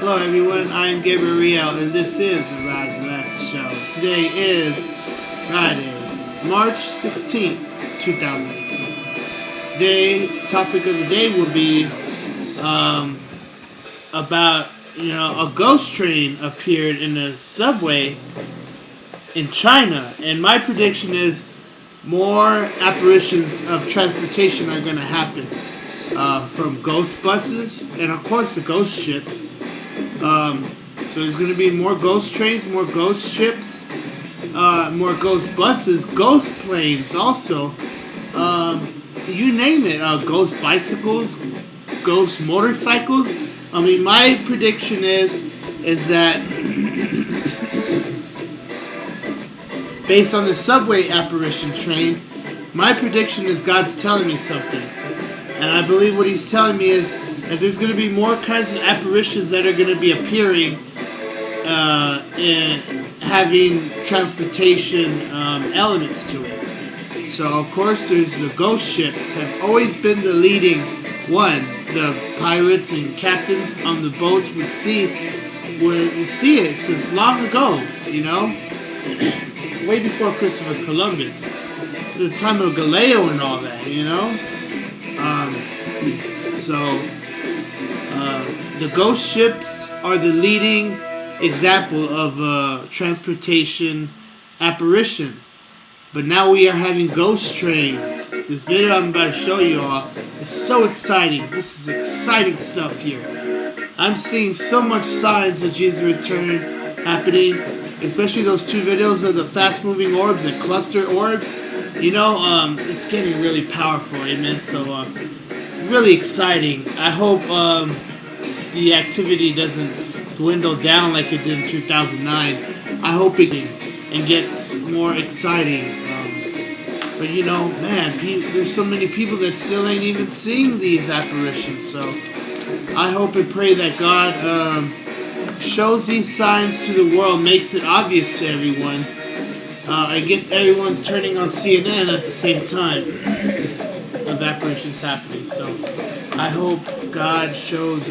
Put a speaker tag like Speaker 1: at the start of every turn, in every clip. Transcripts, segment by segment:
Speaker 1: Hello everyone, I am Gabriel and this is the Rise of Atlantis show. Today is Friday, March 16th, 2018. The topic of the day will be about, a ghost train appeared in a subway in China, and my prediction is more apparitions of transportation are going to happen. From Ghostbusters and of course the ghost ships. So there's going to be more ghost trains, more ghost ships, more ghost buses, ghost planes also. You name it. Ghost bicycles, ghost motorcycles. I mean, my prediction is that based on the subway apparition train, my prediction is God's telling me something. And I believe what he's telling me is that there's going to be more kinds of apparitions that are going to be appearing and having transportation elements to it. So, of course, there's the ghost ships have always been the leading one. The pirates and captains on the boats would see it since long ago, way before Christopher Columbus, the time of Galileo and all that, the ghost ships are the leading example of transportation apparition. But now we are having ghost trains. This video I'm about to show you all is so exciting. This is exciting stuff here. I'm seeing so much signs of Jesus' return happening, especially those two videos of the fast-moving orbs, the cluster orbs. It's getting really powerful, amen. So, really exciting. I hope the activity doesn't dwindle down like it did in 2009. I hope it and gets more exciting. But there's so many people that still ain't even seeing these apparitions. So I hope and pray that God shows these signs to the world, makes it obvious to everyone. It gets everyone turning on CNN at the same time of apparitions happening. So I hope God shows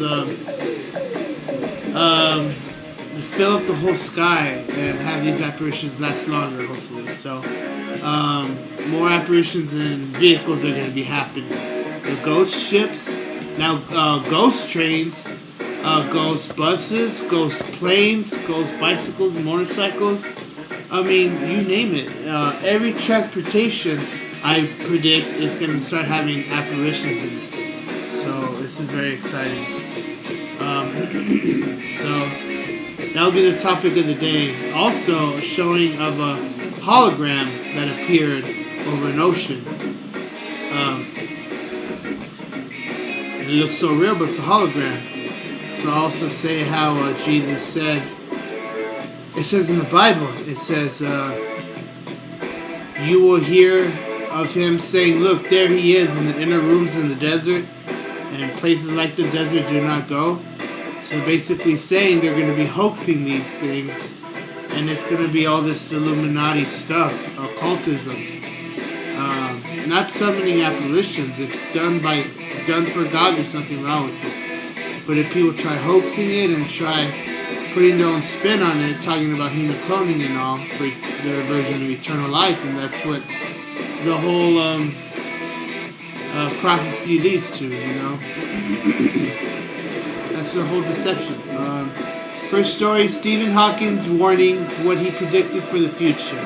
Speaker 1: fill up the whole sky and have these apparitions last longer, hopefully. So more apparitions and vehicles are going to be happening. The ghost ships, now ghost trains, ghost buses, ghost planes, ghost bicycles, motorcycles. I mean, you name it. Every transportation, I predict, is going to start having apparitions in it. So this is very exciting. So that will be the topic of the day. Also, a showing of a hologram that appeared over an ocean. It looks so real, but it's a hologram. So I'll also say how Jesus said, it says in the Bible, it says, you will hear of him saying, look, there he is in the inner rooms in the desert, and places like the desert do not go. So basically saying they're going to be hoaxing these things, and it's going to be all this Illuminati stuff, occultism. Not summoning apparitions. It's done for God. There's nothing wrong with it. But if people try hoaxing it and try putting their own spin on it, talking about human cloning and all for their version of eternal life, and that's what the whole prophecy leads to, That's the whole deception. First story, Stephen Hawking's warnings, what he predicted for the future.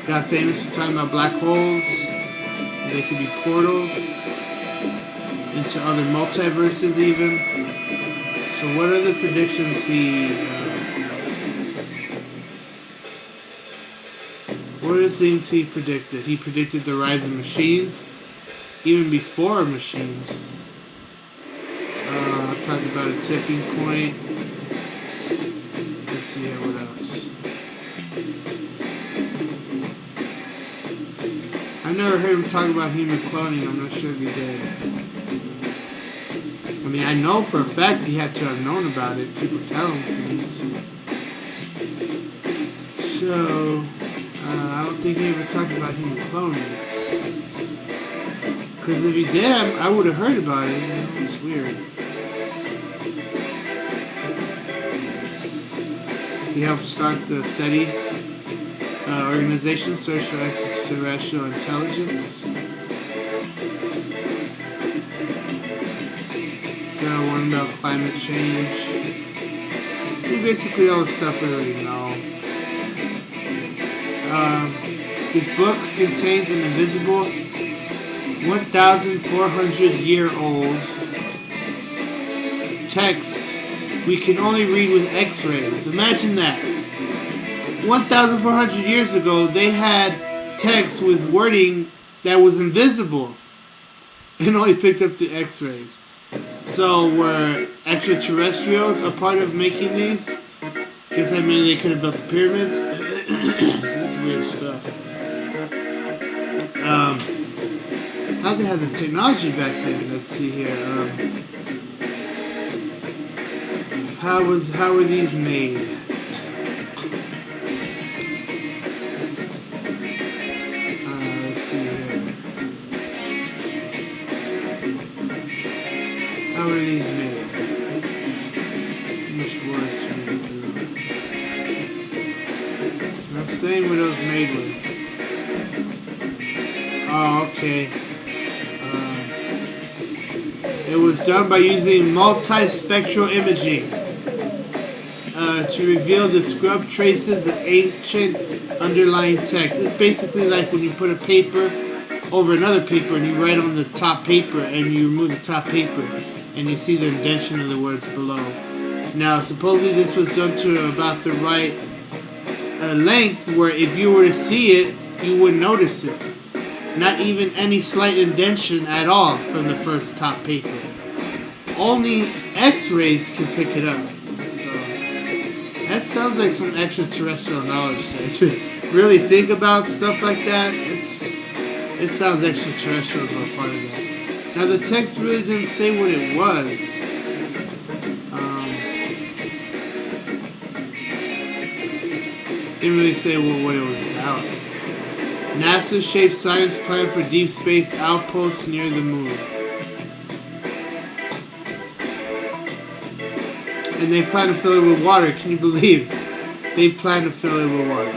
Speaker 1: Got famous for talking about black holes. They could be portals into other multiverses even. So what are the predictions what are the things he predicted? He predicted the rise of machines, even before machines. Talking about a tipping point. Let's see here, what else? I've never heard him talk about human cloning. I'm not sure if he did. I mean, I know for a fact he had to have known about it. People tell him things. So, I don't think he ever talked about human cloning. Because if he did, I would have heard about it. It's weird. He helped start the SETI organization, Search for Extraterrestrial Intelligence. One about climate change. Basically all the stuff we already know. This book contains an invisible 1,400-year-old text we can only read with X-rays. Imagine that. 1,400 years ago, they had text with wording that was invisible and only picked up the X-rays. So were extraterrestrials a part of making these? Guess that means they could have built the pyramids. This is weird stuff. How did they have the technology back then? Let's see here. How were these made? Let's see here. How are these made? Which words to read through? It's not saying what it was made with. Oh, okay. It was done by using multispectral imaging to reveal the scrub traces of ancient underlying text. It's basically like when you put a paper over another paper and you write on the top paper and you remove the top paper and you see the indentation of the words below. Now, supposedly this was done to about the right length where if you were to see it, you wouldn't notice it. Not even any slight indentation at all from the first top paper. Only X-rays can pick it up. So that sounds like some extraterrestrial knowledge. To really think about stuff like that, it sounds extraterrestrial as a part of that. Now the text really didn't say what it was. Didn't really say what it was about. NASA shaped science plan for deep space outposts near the moon. And they plan to fill it with water. Can you believe? They plan to fill it with water.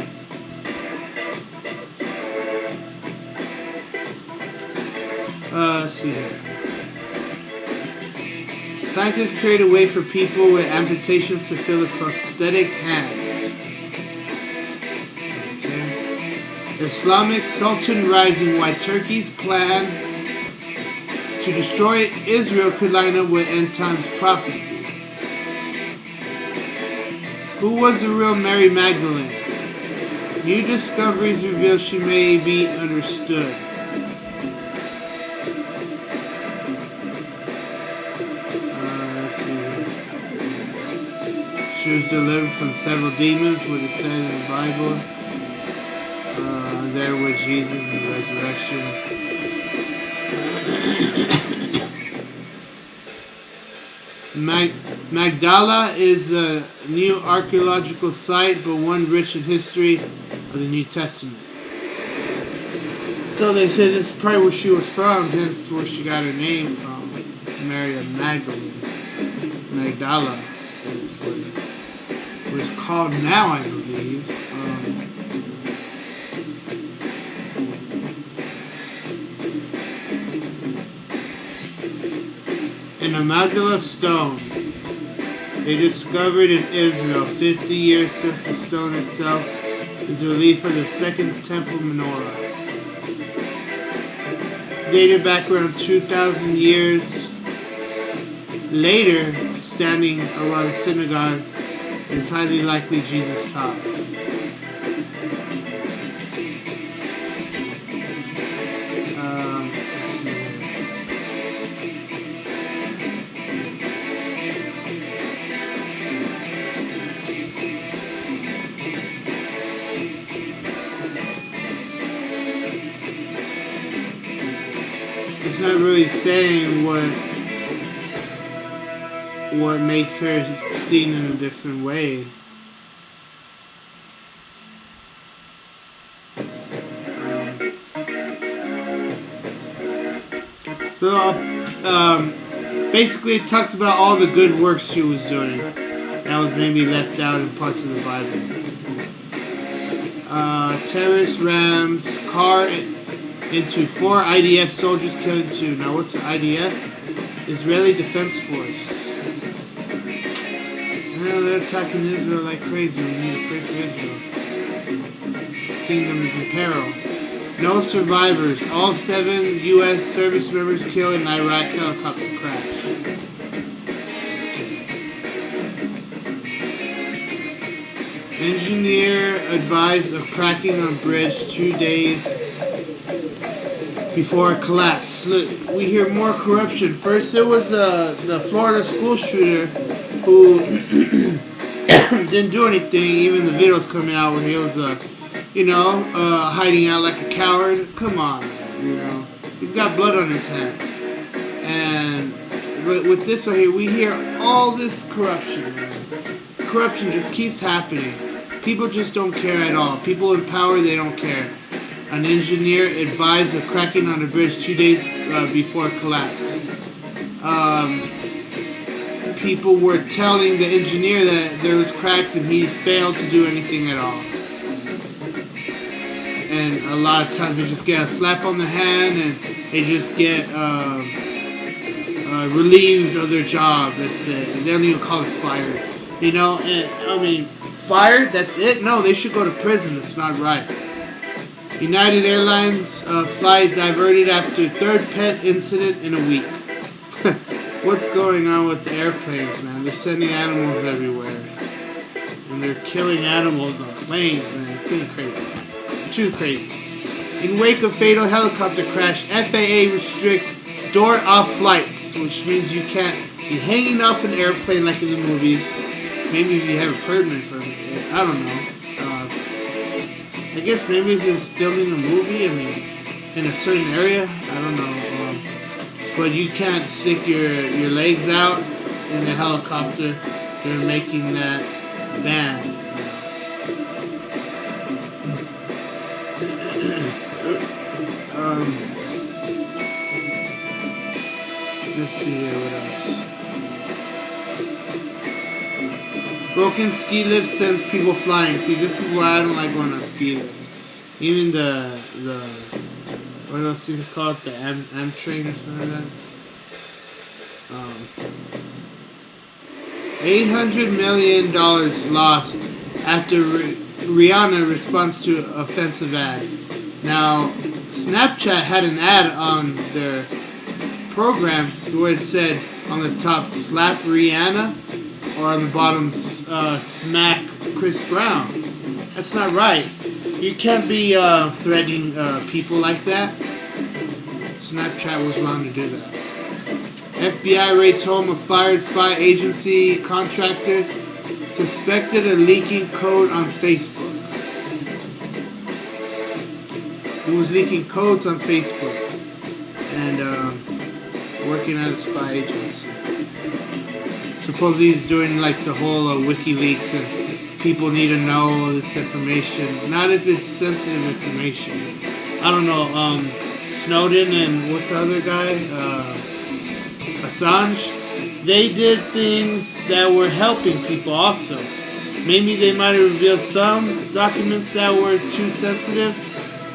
Speaker 1: Let's see here. Scientists create a way for people with amputations to fill the prosthetic hands. Islamic Sultan Rising, why Turkey's plan to destroy Israel could line up with end times prophecy. Who was the real Mary Magdalene? New discoveries reveal she may be understood. Let's see. She was delivered from several demons, what it said in the Bible. There with Jesus in the resurrection. Magdala is a new archaeological site, but one rich in history of the New Testament. So they say this is probably where she was from, hence where she got her name from. Mary Magdalene. Magdala is what it's called now, I believe. In a Magdala stone they discovered in Israel 50 years since the stone itself is a relief of the second temple menorah. Dated back around 2,000 years later, standing around the synagogue is highly likely Jesus taught. It's not really saying what makes her seen in a different way. Basically, it talks about all the good works she was doing. That was maybe left out in parts of the Bible. Terrorist rams car into 4 IDF soldiers, killing 2. Now, what's the IDF? Israeli Defense Force. Well, they're attacking Israel like crazy. We need to pray for Israel. Kingdom is in peril. No survivors. All 7 U.S. service members killed in Iraq helicopter crash. Engineer advised of cracking on bridge 2 days before a collapse. Look, we hear more corruption. First, there was the Florida school shooter who didn't do anything. Even the videos coming out where he was, hiding out like a coward. Come on, he's got blood on his hands. And with this right here, we hear all this corruption. Man. Corruption just keeps happening. People just don't care at all. People in power, they don't care. An engineer advised of cracking on the bridge 2 days before collapse. People were telling the engineer that there was cracks and he failed to do anything at all. And a lot of times they just get a slap on the hand and they just get relieved of their job. That's it. And they don't even call it fired. Fired? That's it? No, they should go to prison. It's not right. United Airlines flight diverted after 3rd pet incident in a week. What's going on with the airplanes, man? They're sending animals everywhere. And they're killing animals on planes, man. It's getting crazy. Too crazy. In wake of fatal helicopter crash, FAA restricts door-off flights, which means you can't be hanging off an airplane like in the movies. Maybe if you have a permit for it. I don't know. I guess maybe it's just filming a movie, in a certain area. I don't know. But you can't stick your legs out in the helicopter. They're making that ban. Let's see here, what else? Broken ski lift sends people flying. See, this is why I don't like going on ski lifts. Even what else is it called? The Amtrain or something like that. $800 million lost after Rihanna responds to offensive ad. Now, Snapchat had an ad on their program where it said on the top, slap Rihanna, or on the bottom, smack Chris Brown. That's not right. You can't be threatening people like that. Snapchat was wrong to do that. FBI raids home of fired spy agency contractor suspected of leaking code on Facebook. He was leaking codes on Facebook and working at a spy agency. Supposedly he's doing like the whole WikiLeaks and people need to know this information. Not if it's sensitive information. I don't know, Snowden and what's the other guy? Assange. They did things that were helping people also. Maybe they might have revealed some documents that were too sensitive,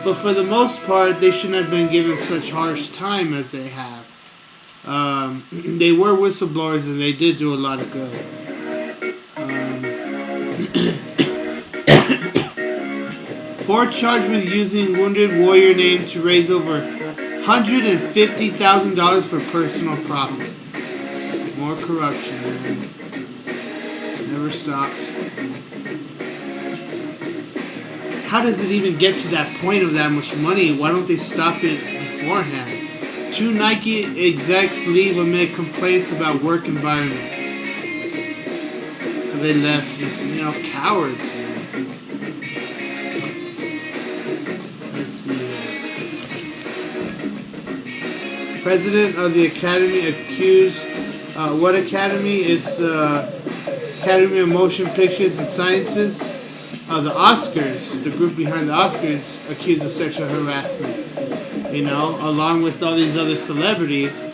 Speaker 1: but for the most part, they shouldn't have been given such harsh time as they have. They were whistleblowers and they did do a lot of good. Ford charged with using Wounded Warrior name to raise over $150,000 for personal profit. More corruption, man. Never stops. How does it even get to that point of that much money? Why don't they stop it beforehand? 2 Nike execs leave amid complaints about work environment. So they left, just, cowards, man. Let's see here. President of the Academy accused, what Academy? It's Academy of Motion Pictures and Sciences. The Oscars, the group behind the Oscars, accused of sexual harassment. You know, along with all these other celebrities.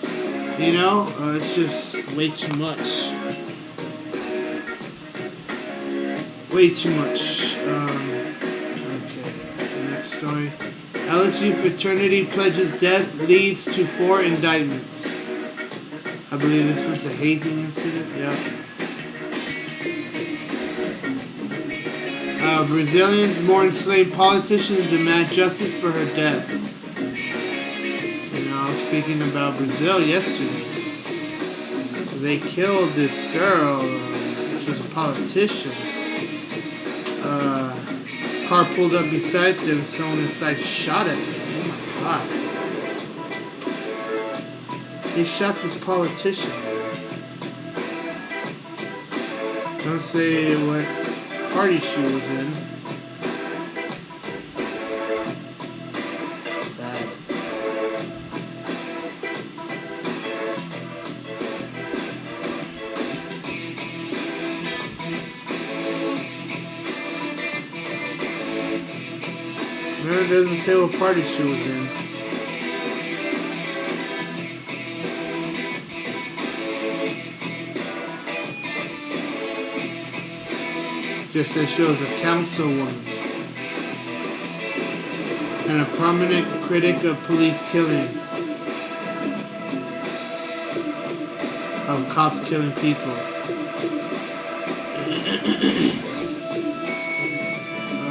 Speaker 1: You know, it's just way too much. Way too much. Okay, the next story. LSU fraternity pledges death leads to 4 indictments. I believe this was a hazing incident. Yeah. Brazilians mourn slain politician and demand justice for her death. You know, I was speaking about Brazil yesterday. They killed this girl. She was a politician. Car pulled up beside them. Someone inside shot at them. Oh my god! They shot this politician. Don't say what party she was in. Bad. No, it doesn't say what party she was in. Just says she was a councilwoman and a prominent critic of police killings, of cops killing people.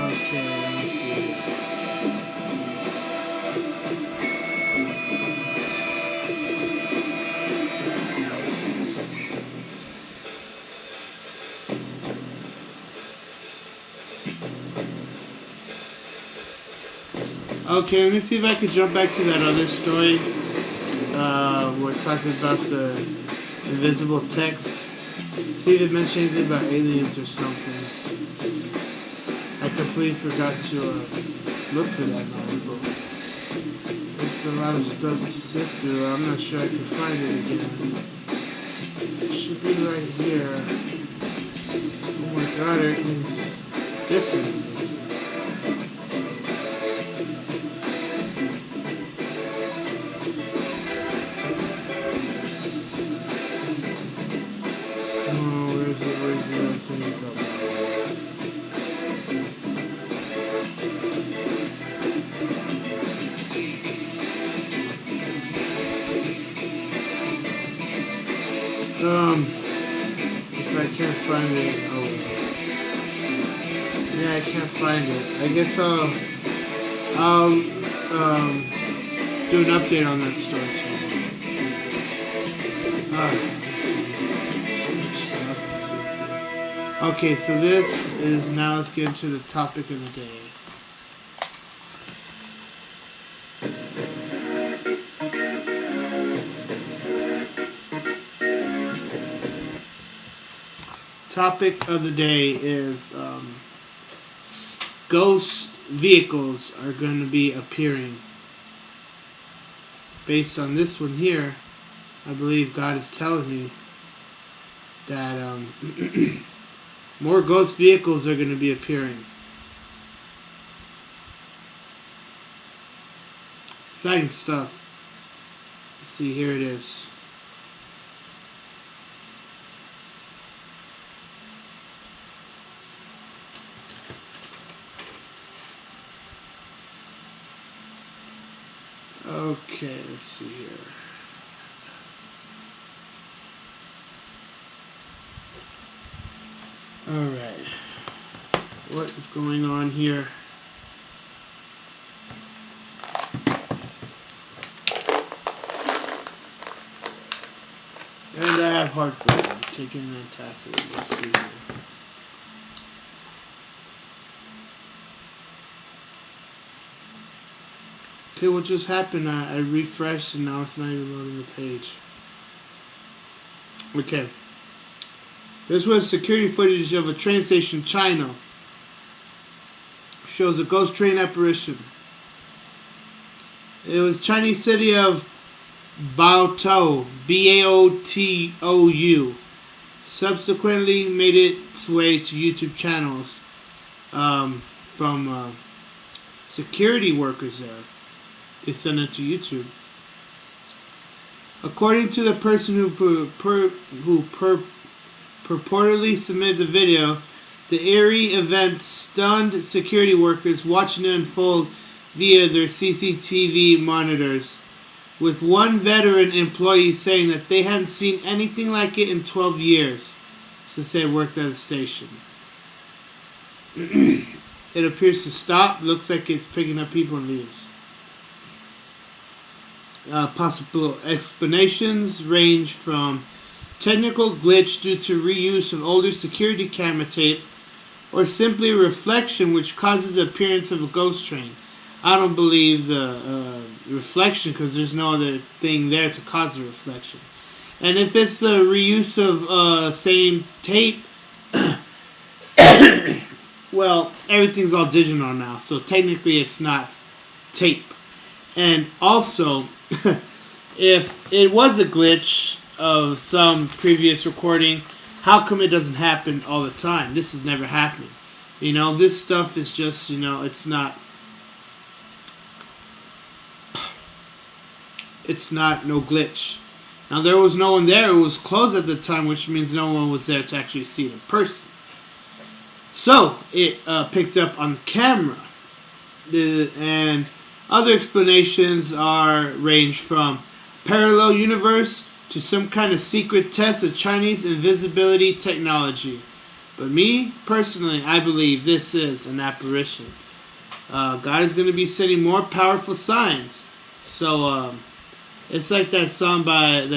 Speaker 1: Okay, let me see. Okay, let me see if I could jump back to that other story where it talked about the invisible text. See if it mentioned anything about aliens or something. I completely forgot to look for that article. There's a lot of stuff to sift through. I'm not sure I can find it again. It should be right here. Oh my god, everything's different in this one. If I can't find it, yeah, I can't find it. I guess I'll do an update on that story. Let's see. So much stuff to sift through. Okay, so this is now. Let's get into the topic of the day. Topic of the day is ghost vehicles are going to be appearing. Based on this one here, I believe God is telling me that more ghost vehicles are going to be appearing. Exciting stuff. Let's see, here it is. Okay, let's see here. Alright. What is going on here? And I have heartburn. I'm taking an antacid. Let's see here. Okay, what just happened? I refreshed and now it's not even loading the page. Okay. This was security footage of a train station in China. Shows a ghost train apparition. It was Chinese city of Baotou, B-A-O-T-O-U. Subsequently made its way to YouTube channels from security workers there. They sent it to YouTube. According to the person who purportedly submitted the video, the eerie event stunned security workers watching it unfold via their CCTV monitors, with one veteran employee saying that they hadn't seen anything like it in 12 years since they worked at the station. It appears to stop. Looks like it's picking up people and leaves. Possible explanations range from technical glitch due to reuse of older security camera tape, or simply a reflection which causes the appearance of a ghost train. I don't believe the reflection, because there's no other thing there to cause a reflection. And if it's the reuse of same tape, well, everything's all digital now, so technically it's not tape. And also, if it was a glitch of some previous recording, how come it doesn't happen all the time? This is never happening. You know, this stuff is just, you know, it's not no glitch. Now, there was no one there. It was closed at the time, which means no one was there to actually see it in person. So, it picked up on the camera. And other explanations range from parallel universe to some kind of secret test of Chinese invisibility technology. But me, personally, I believe this is an apparition. God is going to be sending more powerful signs. So, it's like that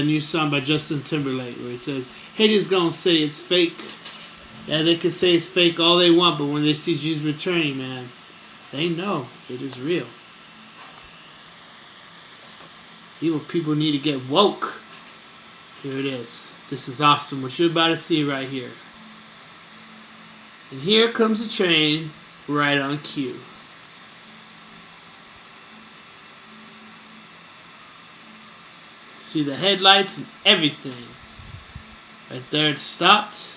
Speaker 1: new song by Justin Timberlake, where he says, haters gonna say it's fake. Yeah, they can say it's fake all they want, but when they see Jesus returning, man, they know it is real. Evil people need to get woke. Here it is. This is awesome. What you're about to see right here. And here comes the train right on cue. See the headlights and everything. Right there, it stopped.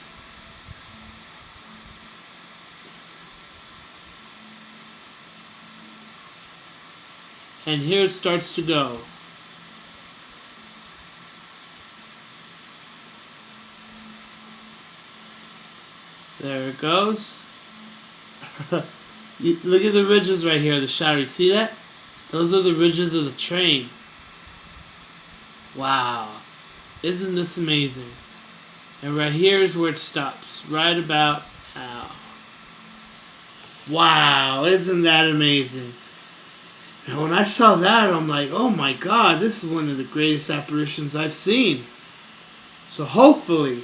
Speaker 1: And here it starts to go. There it goes. Look at the ridges right here, the shadow. You see that? Those are the ridges of the train. Wow. Isn't this amazing? And right here is where it stops. Right about now. Wow. Isn't that amazing? And when I saw that, I'm like, oh my God, this is one of the greatest apparitions I've seen. So hopefully,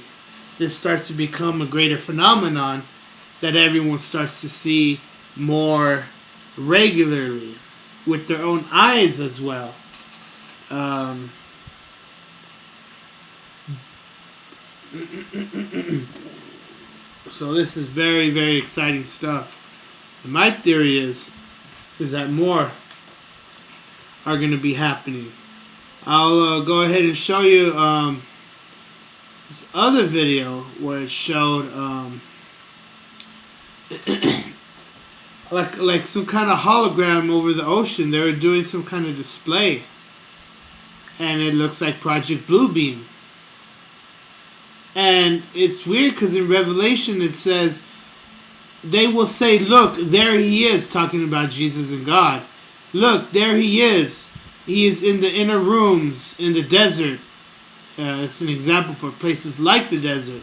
Speaker 1: this starts to become a greater phenomenon that everyone starts to see more regularly with their own eyes as well. So this is very, very exciting stuff. And my theory is that more are going to be happening. I'll go ahead and show you this other video where it showed like some kind of hologram over the ocean. They were doing some kind of display, and it looks like Project Bluebeam. And it's weird because in Revelation it says, they will say, look, there he is, talking about Jesus and God. Look, there he is. He is in the inner rooms in the desert. It's an example for places like the desert.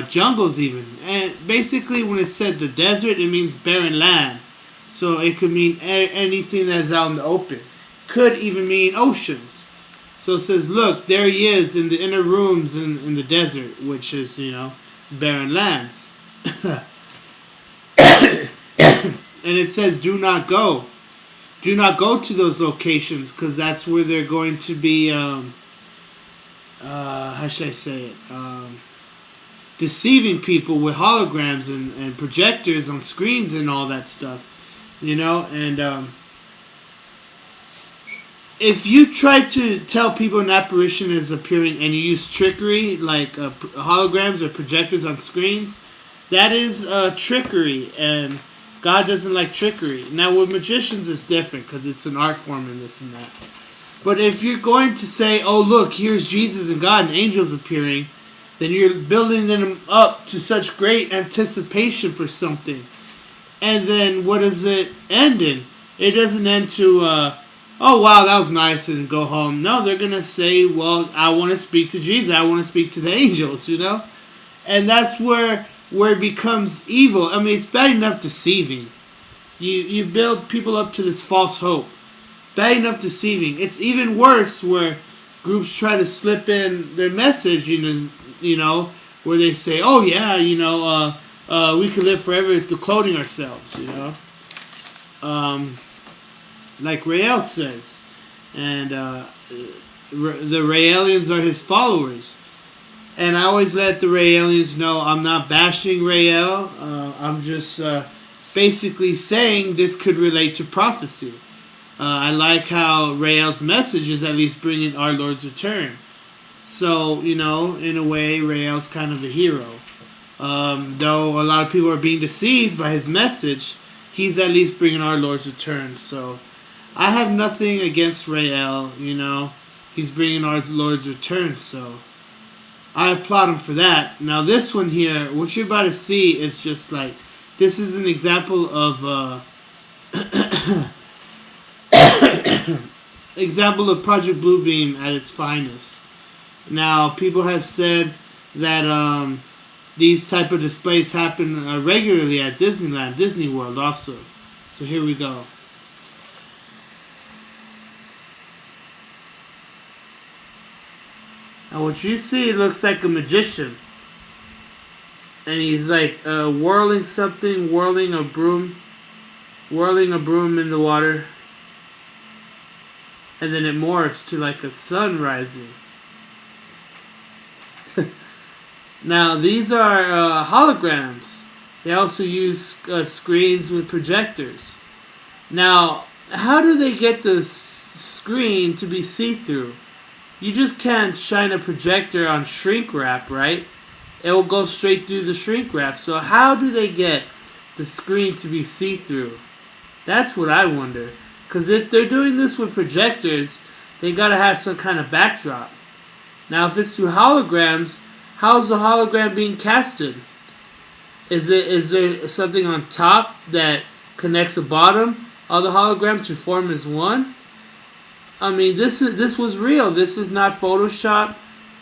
Speaker 1: Jungles even. And basically when it said the desert, it means barren land. So it could mean anything that is out in the open. Could even mean oceans. So it says, look, there he is in the inner rooms in the desert, which is, you know, barren lands. And it says, do not go. Do not go to those locations, because that's where they're going to be, how should I say it, deceiving people with holograms and projectors on screens and all that stuff, you know. And if you try to tell people an apparition is appearing and you use trickery like holograms or projectors on screens, that is trickery. And God doesn't like trickery. Now with magicians it's different because it's an art form and this and that. But if you're going to say, oh look, here's Jesus and God and angels appearing, then you're building them up to such great anticipation for something. And then what does it end in? It doesn't end to, oh wow, that was nice, and go home. No, they're going to say, well, I want to speak to Jesus. I want to speak to the angels, you know? And that's where it becomes evil. I mean, it's bad enough deceiving. You build people up to this false hope. It's bad enough deceiving. It's even worse where groups try to slip in their message, you know, where they say, oh yeah, you know, we could live forever through clothing ourselves, you know. Like Rael says. And the Raelians are his followers. And I always let the Raelians know I'm not bashing Rael. I'm just basically saying this could relate to prophecy. I like how Rael's message is at least bringing our Lord's return. So, you know, in a way, Rael's kind of a hero. Though a lot of people are being deceived by his message, he's at least bringing our Lord's return. So, I have nothing against Rael, you know. He's bringing our Lord's return, so I applaud him for that. Now, this one here, what you're about to see is just like, this is an example of, example of Project Bluebeam at its finest. Now, people have said that these type of displays happen regularly at Disneyland, Disney World also. So here we go. Now what you see looks like a magician. And he's like whirling something, whirling a broom in the water. And then it morphs to like a sun rising. Now these are holograms. They also use screens with projectors. Now, how do they get the screen to be see-through? You just can't shine a projector on shrink wrap, right? It will go straight through the shrink wrap. So how do they get the screen to be see-through? That's what I wonder. Because if they're doing this with projectors, they gotta have some kind of backdrop. Now, if it's through holograms, how's the hologram being casted? Is there something on top that connects the bottom of the hologram to form as one? I mean, this was real. This is not Photoshop.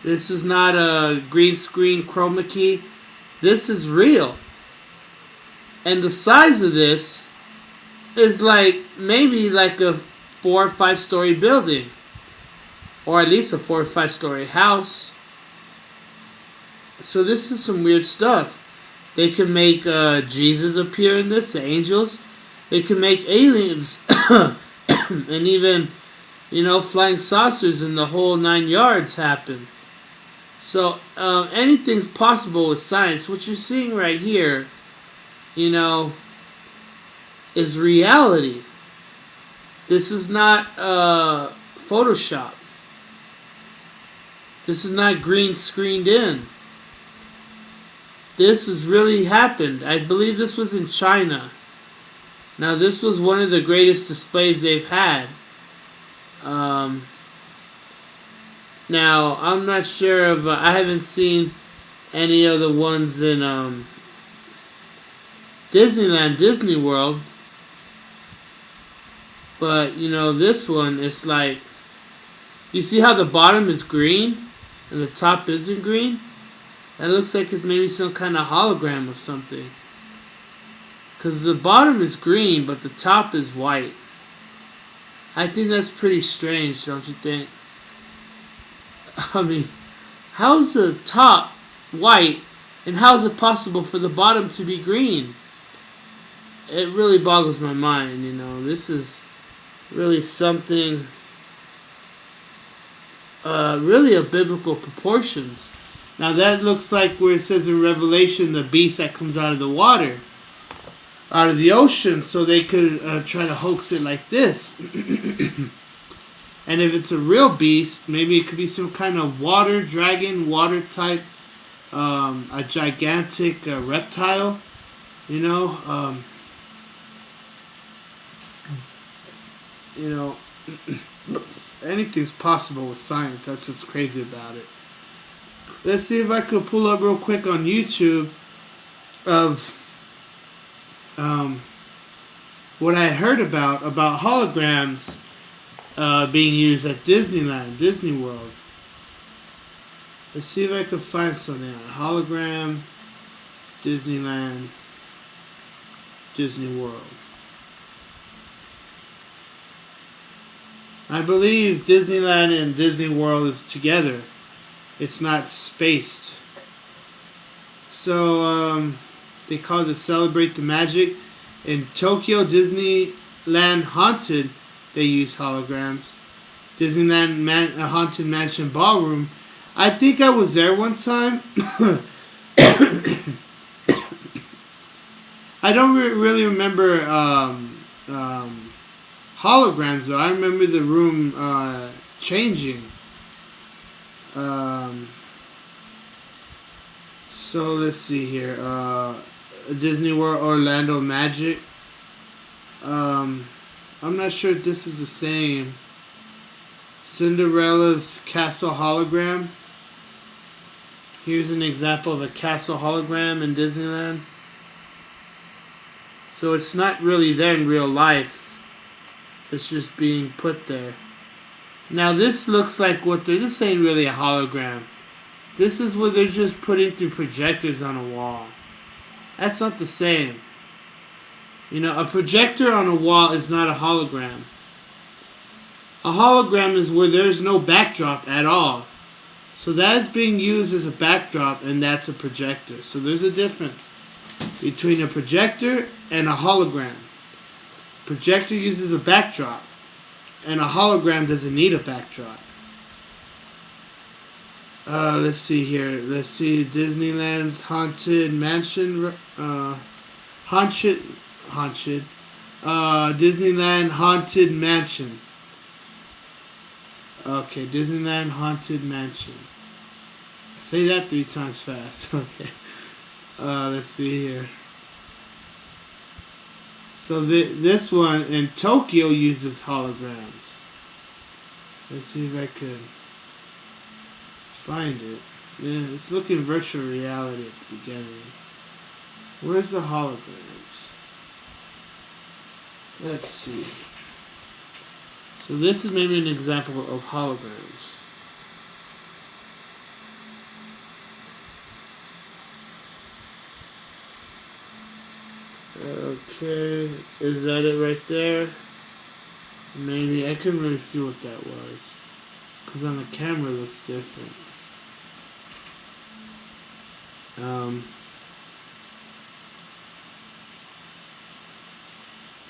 Speaker 1: This is not a green screen chroma key. This is real. And the size of this is like maybe like a 4 or 5 story building, or at least a 4 or 5 story house. So this is some weird stuff. They can make Jesus appear in this, the angels. They can make aliens, and even, you know, flying saucers and the whole 9 yards happen. So anything's possible with science. What you're seeing right here, you know, is reality. This is not Photoshop. This is not green screened in. This has really happened. I believe this was in China. Now, this was one of the greatest displays they've had. Now, I'm not sure of... I haven't seen any of the ones in Disneyland, Disney World. But, you know, this one, it's like... You see how the bottom is green and the top isn't green? That looks like it's maybe some kind of hologram of something. Because the bottom is green, but the top is white. I think that's pretty strange, don't you think? I mean, how's the top white, and how's it possible for the bottom to be green? It really boggles my mind, you know. This is really something, really of biblical proportions. Now that looks like where it says in Revelation, the beast that comes out of the water, out of the ocean, so they could try to hoax it like this. And if it's a real beast, maybe it could be some kind of water dragon, water type, a gigantic reptile, you know. You know, anything's possible with science. That's what's crazy about it. Let's see if I could pull up real quick on YouTube of what I heard about holograms being used at Disneyland, Disney World. Let's see if I can find something. Hologram, Disneyland, Disney World. I believe Disneyland and Disney World is together. It's not spaced. So they call it Celebrate the Magic. In Tokyo Disneyland Haunted, they use holograms. Disneyland Haunted Mansion Ballroom. I think I was there one time. I don't really remember holograms though. I remember the room changing. So let's see here. Disney World Orlando Magic. I'm not sure if this is the same. Cinderella's Castle Hologram. Here's an example of a castle hologram in Disneyland. So it's not really there in real life. It's just being put there. Now this looks like this ain't really a hologram. This is what they're just putting through projectors on a wall. That's not the same. You know, a projector on a wall is not a hologram. A hologram is where there's no backdrop at all. So that's being used as a backdrop, and that's a projector. So there's a difference between a projector and a hologram. Projector uses a backdrop, and a hologram doesn't need a backdrop. Let's see here. Let's see Disneyland's Haunted Mansion. Disneyland Haunted Mansion. Okay, Disneyland Haunted Mansion. Say that 3 times fast. Okay. Let's see here. So this one in Tokyo uses holograms. Let's see if I could find it. Yeah, it's looking virtual reality at the beginning. Where's the holograms? Let's see. So this is maybe an example of holograms. Okay, is that it right there? Maybe, I couldn't really see what that was. Because on the camera it looks different.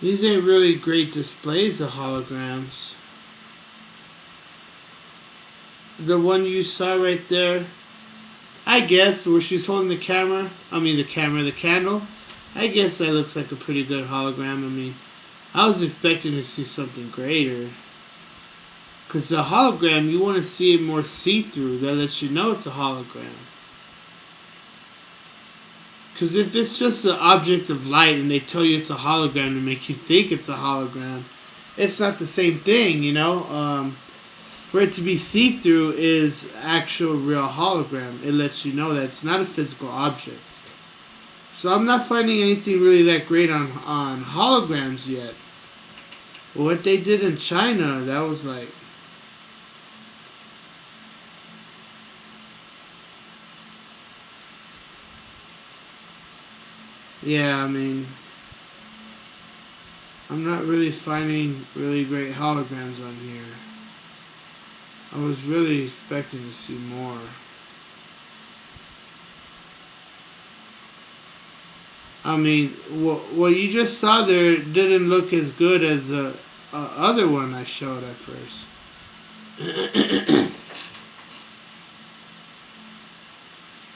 Speaker 1: These ain't really great displays of holograms. The one you saw right there, I guess, where she's holding the candle. I guess that looks like a pretty good hologram. I mean, I was expecting to see something greater. Because the hologram, you want to see it more see-through. That lets you know it's a hologram. Because if it's just an object of light and they tell you it's a hologram to make you think it's a hologram, it's not the same thing, you know. For it to be see-through is actual real hologram. It lets you know that it's not a physical object. So I'm not finding anything really that great on holograms yet. What they did in China, that was like... Yeah, I mean, I'm not really finding really great holograms on here. I was really expecting to see more. I mean, what you just saw there didn't look as good as the other one I showed at first.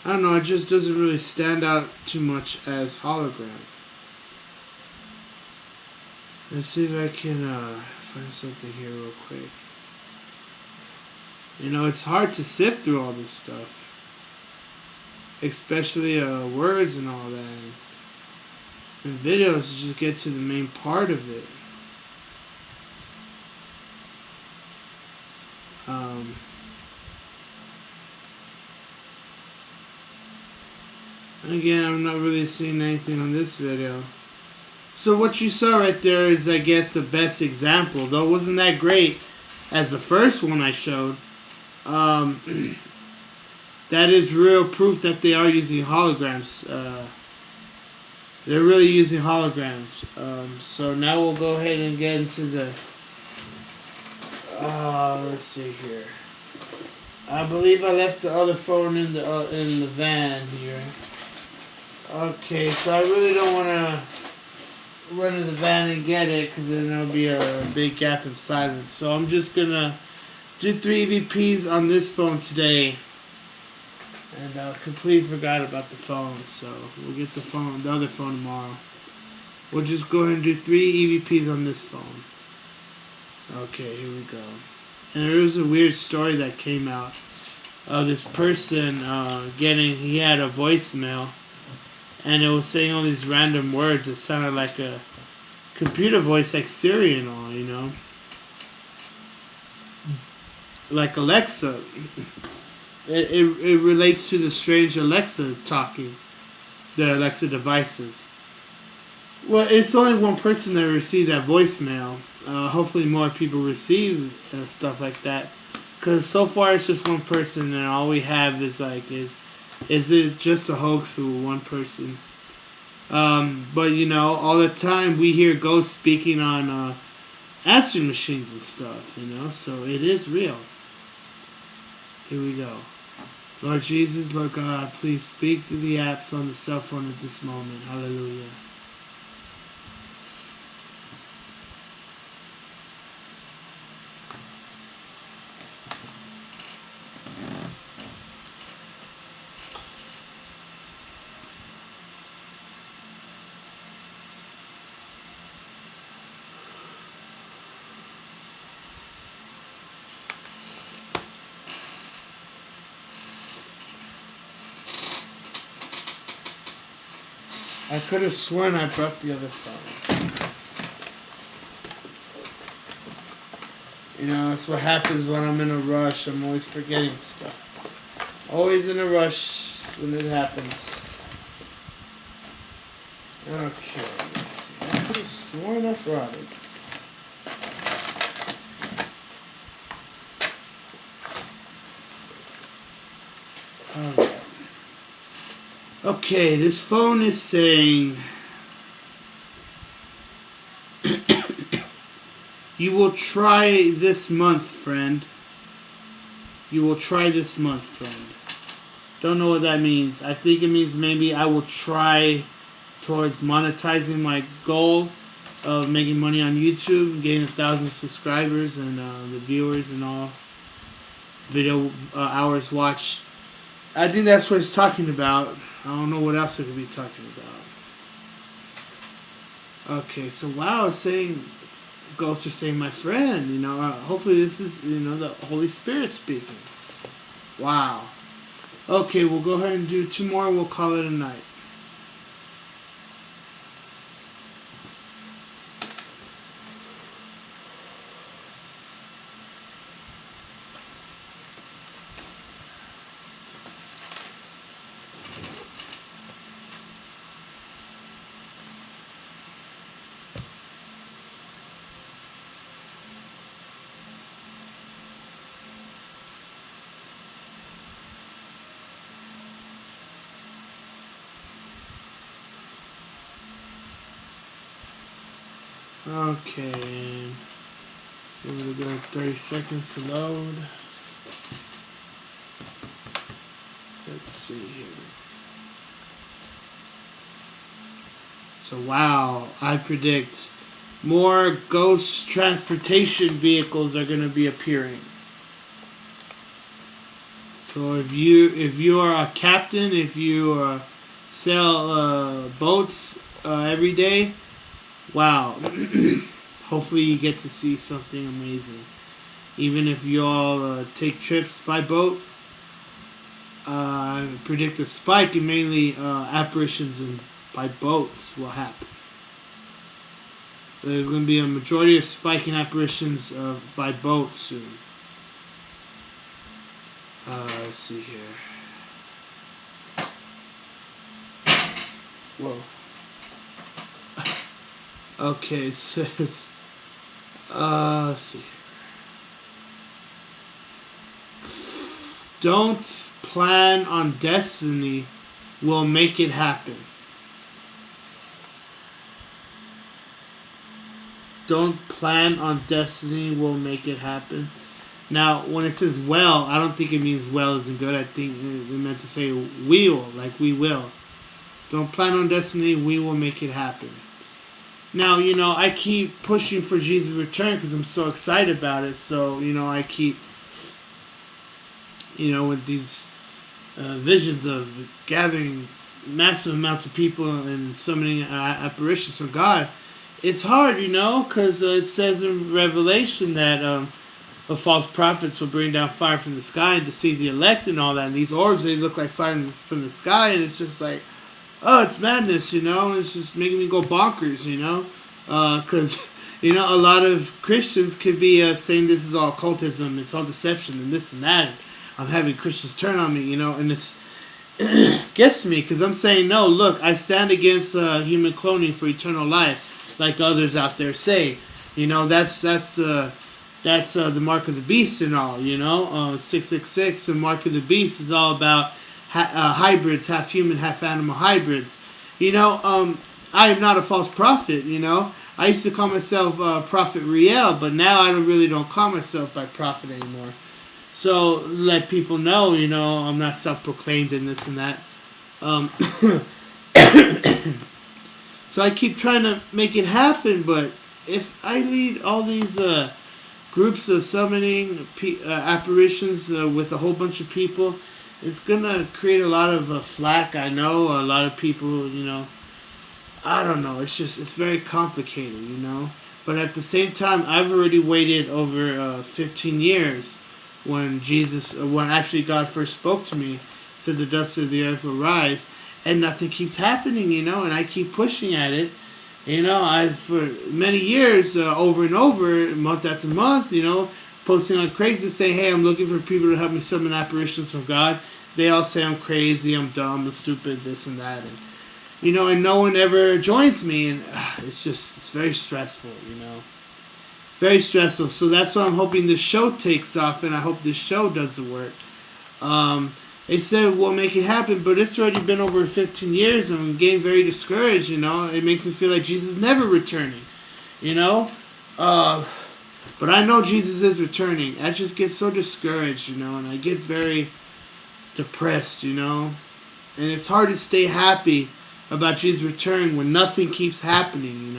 Speaker 1: I don't know, it just doesn't really stand out too much as hologram. Let's see if I can find something here real quick. You know, it's hard to sift through all this stuff. Especially words and all that. And videos to just get to the main part of it. Um, Again, I'm not really seeing anything on this video. So what you saw right there is, I guess, the best example. Though it wasn't that great as the first one I showed. That is real proof that they are using holograms. They're really using holograms. So now we'll go ahead and get into the... let's see here. I believe I left the other phone in the van here. Okay, so I really don't want to run to the van and get it, because then there'll be a big gap in silence. So I'm just going to do 3 EVPs on this phone today. And I completely forgot about the phone, so we'll get the other phone tomorrow. We'll just go ahead and do 3 EVPs on this phone. Okay, here we go. And there was a weird story that came out of this person he had a voicemail, and it was saying all these random words that sounded like a computer voice, like Siri and all, you know? Like Alexa. It relates to the strange Alexa talking. The Alexa devices. Well, it's only one person that received that voicemail. Hopefully more people receive stuff like that. Because so far it's just one person, and all we have is is it just a hoax of one person? But you know, all the time we hear ghosts speaking on answering machines and stuff, you know, so it is real. Here we go. Lord Jesus, Lord God, please speak to the apps on the cell phone at this moment. Hallelujah. I could have sworn I broke the other phone. You know, that's what happens when I'm in a rush. I'm always forgetting stuff. Always in a rush when it happens. Okay, let's see. I could have sworn I brought it. Alright. Okay, this phone is saying, you will try this month, friend. You will try this month, friend. Don't know what that means. I think it means maybe I will try towards monetizing my goal of making money on YouTube, getting 1,000 subscribers and the viewers and all, video hours watched. I think that's what it's talking about. I don't know what else it could be talking about. Okay, so wow, it's saying, ghosts are saying my friend, you know, hopefully this is, you know, the Holy Spirit speaking. Wow. Okay, we'll go ahead and do 2 more, we'll call it a night. Okay, give it about 30 seconds to load. Let's see here. So wow, I predict more ghost transportation vehicles are going to be appearing. So if you are a captain, if you sail boats every day, wow, hopefully you get to see something amazing. Even if you all take trips by boat, I predict a spike in mainly apparitions by boats will happen. There's going to be a majority of spike in apparitions by boats soon. Let's see here. Whoa. Okay, it says, let's see. Don't plan on destiny will make it happen. Don't plan on destiny will make it happen. Now, when it says well, I don't think it means well isn't good. I think it meant to say will, like we will. Don't plan on destiny, we will make it happen. Now, I keep pushing for Jesus' return because I'm so excited about it. So, I keep, with these visions of gathering massive amounts of people and summoning apparitions from God. It's hard, because it says in Revelation that the false prophets will bring down fire from the sky and deceive the elect and all that. And these orbs, they look like fire from the sky, and it's just like, oh, it's madness, It's just making me go bonkers, Because, a lot of Christians could be saying this is all occultism, it's all deception, and this and that. And I'm having Christians turn on me, and it's gets me because I'm saying, no, look, I stand against human cloning for eternal life, like others out there say. That's the mark of the beast and all. 666, the mark of the beast is all about hybrids, half human, half animal hybrids. I am not a false prophet. I used to call myself Prophet Riel, but now I don't call myself by prophet anymore. So let people know, I'm not self-proclaimed in this and that. So I keep trying to make it happen, but if I lead all these groups of summoning apparitions with a whole bunch of people, it's gonna create a lot of flack. I know a lot of people, I don't know. It's very complicated, But at the same time, I've already waited over 15 years when actually God first spoke to me, said the dust of the earth will rise, and nothing keeps happening, and I keep pushing at it. I've for many years, over and over, month after month, posting on Craigslist saying, hey, I'm looking for people to help me summon apparitions from God. They all say I'm crazy, I'm dumb, I'm stupid, this and that, and no one ever joins me, and it's very stressful, Very stressful. So that's why I'm hoping this show takes off, and I hope this show does the work. They said we'll make it happen, but it's already been over 15 years, and I'm getting very discouraged, It makes me feel like Jesus is never returning, But I know Jesus is returning. I just get so discouraged, and I get very depressed, And it's hard to stay happy about Jesus' return when nothing keeps happening,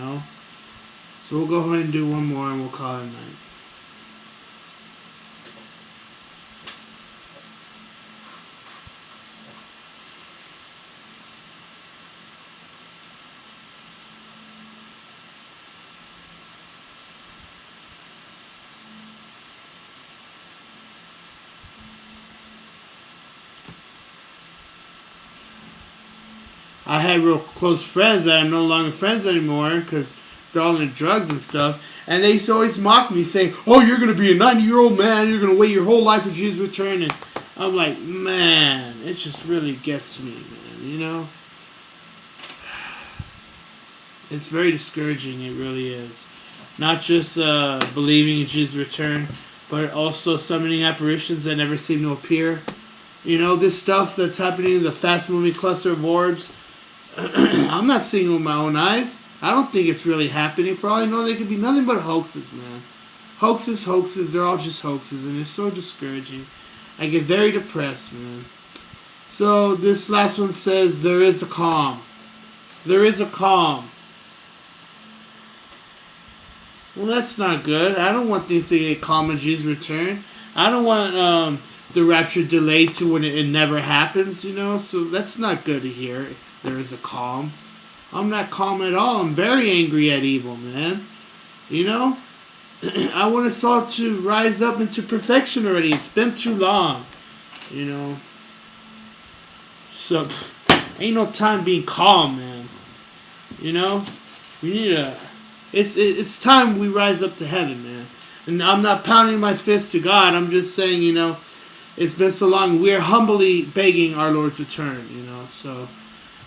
Speaker 1: So we'll go ahead and do one more and we'll call it a night. I had real close friends that are no longer friends anymore because they're all into drugs and stuff. And they used to always mock me saying, oh, you're going to be a 90-year-old man. You're going to wait your whole life for Jesus' return. And I'm like, man, it just really gets to me, man, It's very discouraging. It really is. Not just believing in Jesus' return, but also summoning apparitions that never seem to appear. This stuff that's happening in the fast-moving cluster of orbs, I'm not seeing it with my own eyes. I don't think it's really happening. For all I know, they could be nothing but hoaxes, man. Hoaxes, they're all just hoaxes, and it's so discouraging. I get very depressed, man. So this last one says, there is a calm. There is a calm. Well, that's not good. I don't want things to get calm in Jesus' return. I don't want the rapture delayed to when it never happens, So that's not good to hear. There is a calm. I'm not calm at all. I'm very angry at evil, man. I want us all to rise up into perfection already. It's been too long, So, ain't no time being calm, man. We need to... It's time we rise up to heaven, man. And I'm not pounding my fist to God. I'm just saying, it's been so long. We are humbly begging our Lord's return, you know. So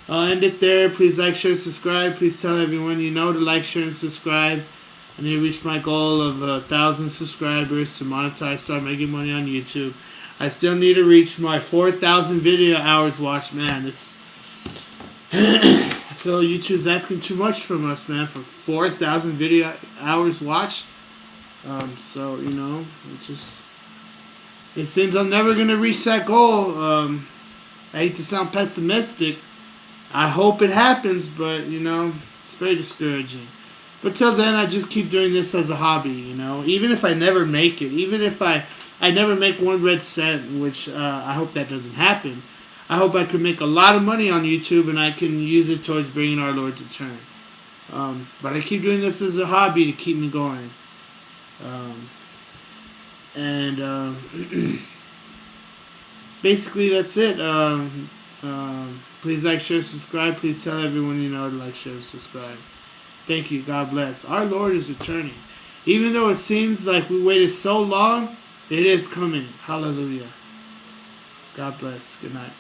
Speaker 1: I'll end it there. Please like, share, subscribe. Please tell everyone you know to like, share, and subscribe. I need to reach my goal of 1,000 subscribers to monetize, start making money on YouTube. I still need to reach my 4,000 video hours watched. Man, it's I feel YouTube's asking too much from us, man, for 4,000 video hours watched. So, you know, it seems I'm never going to reach that goal. I hate to sound pessimistic. I hope it happens, but, you know, it's very discouraging. But till then, I just keep doing this as a hobby, you know. Even if I never make it, even if I never make 1 red cent, which I hope that doesn't happen. I hope I can make a lot of money on YouTube and I can use it towards bringing our Lord's return. But I keep doing this as a hobby to keep me going. Basically that's it. Please like, share, subscribe. Please tell everyone you know to like, share, subscribe. Thank you. God bless. Our Lord is returning. Even though it seems like we waited so long, it is coming. Hallelujah. God bless. Good night.